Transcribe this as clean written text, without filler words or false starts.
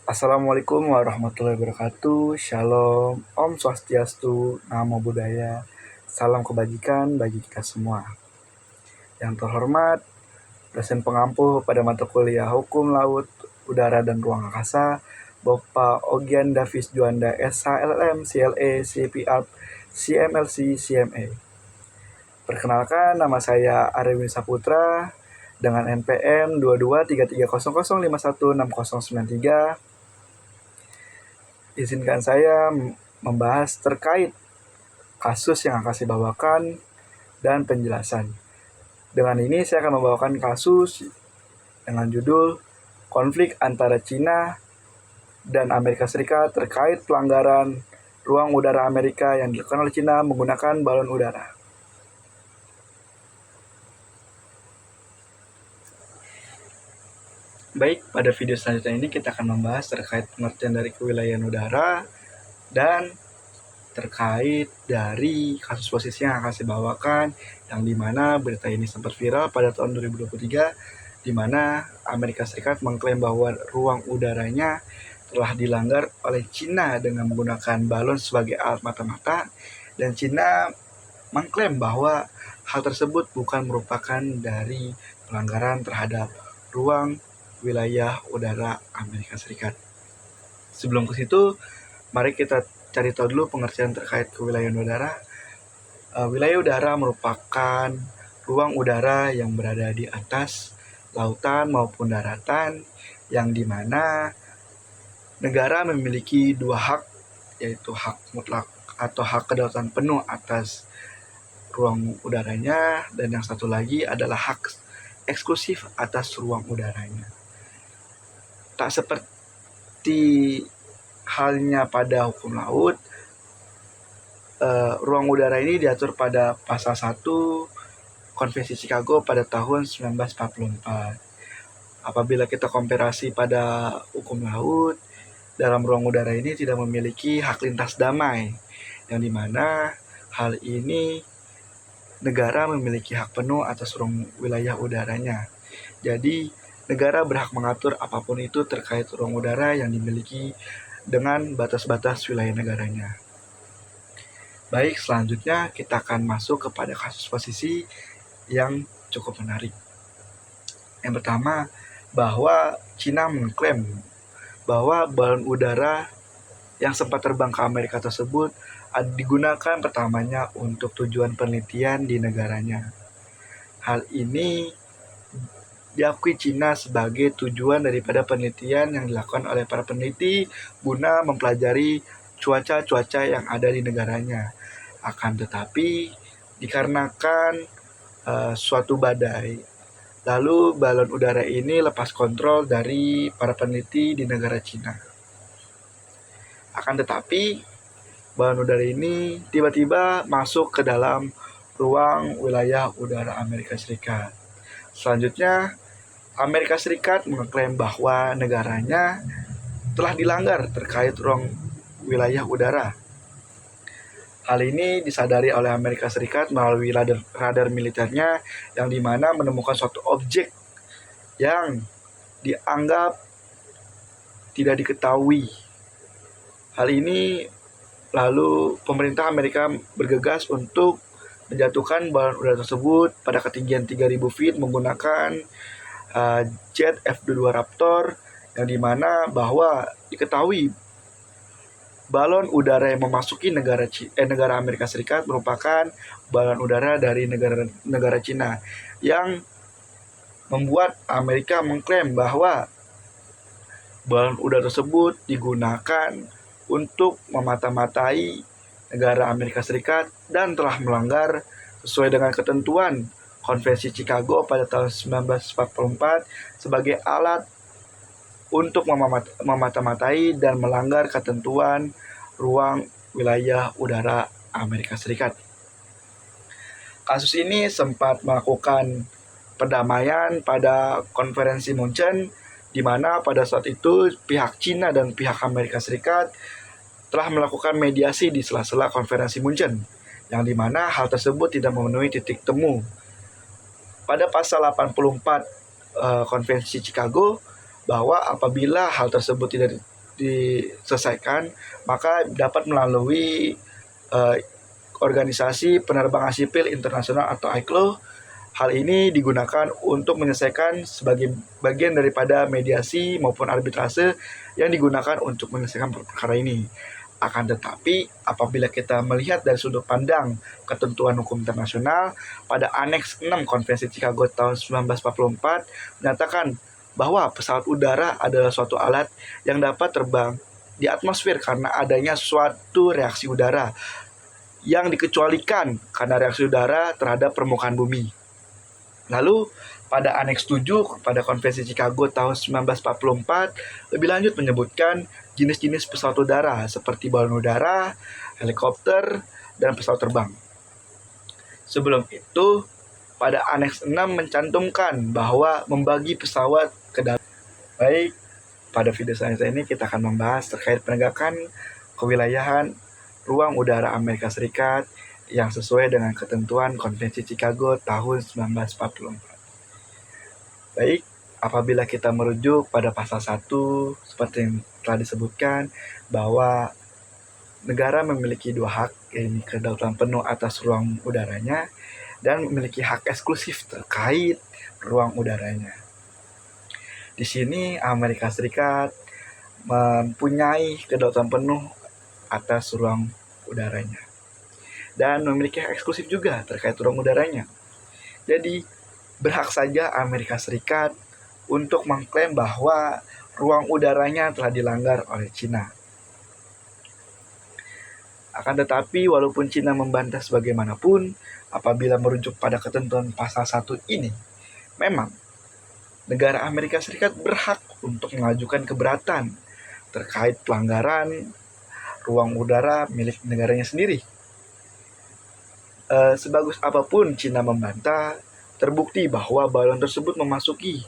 Assalamualaikum warahmatullahi wabarakatuh. Shalom, Om Swastiastu, Namo Buddhaya. Salam kebajikan bagi kita semua. Yang terhormat, dosen pengampu pada mata kuliah Hukum Laut, Udara dan Ruang Angkasa, Bapak Ogian Davis Juanda SHLM, CLA, CPAP, CMLC, CMA. Perkenalkan, nama saya Arewin Saputra dengan NPM 223300516093. Izinkan saya membahas terkait kasus yang akan saya bawakan dan penjelasan. Dengan ini saya akan membawakan kasus dengan judul konflik antara Cina dan Amerika Serikat terkait pelanggaran ruang udara Amerika yang dilakukan oleh Cina menggunakan balon udara. Baik, pada video selanjutnya ini kita akan membahas terkait pengertian dari kewilayahan udara dan terkait dari kasus posisi yang akan saya bawakan, yang dimana berita ini sempat viral pada tahun 2023, di mana Amerika Serikat mengklaim bahwa ruang udaranya telah dilanggar oleh Cina dengan menggunakan balon sebagai alat mata-mata, dan Cina mengklaim bahwa hal tersebut bukan merupakan dari pelanggaran terhadap ruang wilayah udara Amerika Serikat. Sebelum ke situ, mari kita cari tahu dulu pengertian terkait kewilayahan udara. Wilayah udara merupakan ruang udara yang berada di atas lautan maupun daratan, yang dimana negara memiliki dua hak, yaitu hak mutlak atau hak kedaulatan penuh atas ruang udaranya, dan yang satu lagi adalah hak eksklusif atas ruang udaranya. Tak seperti halnya pada hukum laut, ruang udara ini diatur pada pasal 1 Konvensi Chicago pada tahun 1944. Apabila kita komparasi pada hukum laut, dalam ruang udara ini tidak memiliki hak lintas damai, yang dimana hal ini negara memiliki hak penuh atas ruang wilayah udaranya. Jadi negara berhak mengatur apapun itu terkait ruang udara yang dimiliki dengan batas-batas wilayah negaranya. Baik, selanjutnya kita akan masuk kepada kasus posisi yang cukup menarik. Yang pertama, bahwa Cina mengklaim bahwa balon udara yang sempat terbang ke Amerika tersebut digunakan pertamanya untuk tujuan penelitian di negaranya. Hal ini diakui Cina sebagai tujuan daripada penelitian yang dilakukan oleh para peneliti guna mempelajari cuaca-cuaca yang ada di negaranya. Akan tetapi, dikarenakan suatu badai, lalu balon udara ini lepas kontrol dari para peneliti di negara Cina. Akan tetapi, balon udara ini tiba-tiba masuk ke dalam ruang wilayah udara Amerika Serikat. Selanjutnya, Amerika Serikat mengklaim bahwa negaranya telah dilanggar terkait ruang wilayah udara. Hal ini disadari oleh Amerika Serikat melalui radar militernya, yang dimana menemukan suatu objek yang dianggap tidak diketahui. Hal ini lalu pemerintah Amerika bergegas untuk menjatuhkan balon udara tersebut pada ketinggian 3.000 feet menggunakan jet F-22 Raptor, yang dimana bahwa diketahui balon udara yang memasuki negara Amerika Serikat merupakan balon udara dari negara Cina, yang membuat Amerika mengklaim bahwa balon udara tersebut digunakan untuk memata-matai negara Amerika Serikat dan telah melanggar sesuai dengan ketentuan Konvensi Chicago pada tahun 1944 sebagai alat untuk memata-matai dan melanggar ketentuan ruang wilayah udara Amerika Serikat. Kasus ini sempat melakukan perdamaian pada konferensi Munchen, di mana pada saat itu pihak Cina dan pihak Amerika Serikat telah melakukan mediasi di sela-sela konferensi Munchen, yang dimana hal tersebut tidak memenuhi titik temu. Pada pasal 84 Konvensi Chicago, bahwa apabila hal tersebut diselesaikan, maka dapat melalui Organisasi Penerbangan Sipil Internasional atau ICAO. Hal ini digunakan untuk menyelesaikan sebagai bagian daripada mediasi maupun arbitrase yang digunakan untuk menyelesaikan perkara ini. Akan tetapi, apabila kita melihat dari sudut pandang ketentuan hukum internasional, pada Aneks 6 Konvensi Chicago tahun 1944 menyatakan bahwa pesawat udara adalah suatu alat yang dapat terbang di atmosfer karena adanya suatu reaksi udara yang dikecualikan karena reaksi udara terhadap permukaan bumi. Lalu, pada Aneks 7 pada Konvensi Chicago tahun 1944 lebih lanjut menyebutkan jenis-jenis pesawat udara seperti balon udara, helikopter, dan pesawat terbang. Sebelum itu, pada Aneks 6 mencantumkan bahwa membagi pesawat ke dalam. Baik, pada video selanjutnya ini kita akan membahas terkait penegakan kewilayahan ruang udara Amerika Serikat yang sesuai dengan ketentuan Konvensi Chicago tahun 1944. Baik, apabila kita merujuk pada pasal 1 seperti yang telah disebutkan bahwa negara memiliki dua hak, yaitu kedaulatan penuh atas ruang udaranya dan memiliki hak eksklusif terkait ruang udaranya. Di sini Amerika Serikat mempunyai kedaulatan penuh atas ruang udaranya dan memiliki hak eksklusif juga terkait ruang udaranya. Jadi, berhak saja Amerika Serikat untuk mengklaim bahwa ruang udaranya telah dilanggar oleh Cina. Akan tetapi, walaupun Cina membantah sebagaimanapun, apabila merujuk pada ketentuan pasal 1 ini, memang negara Amerika Serikat berhak untuk mengajukan keberatan terkait pelanggaran ruang udara milik negaranya sendiri. Sebagus apapun Cina membantah, terbukti bahwa balon tersebut memasuki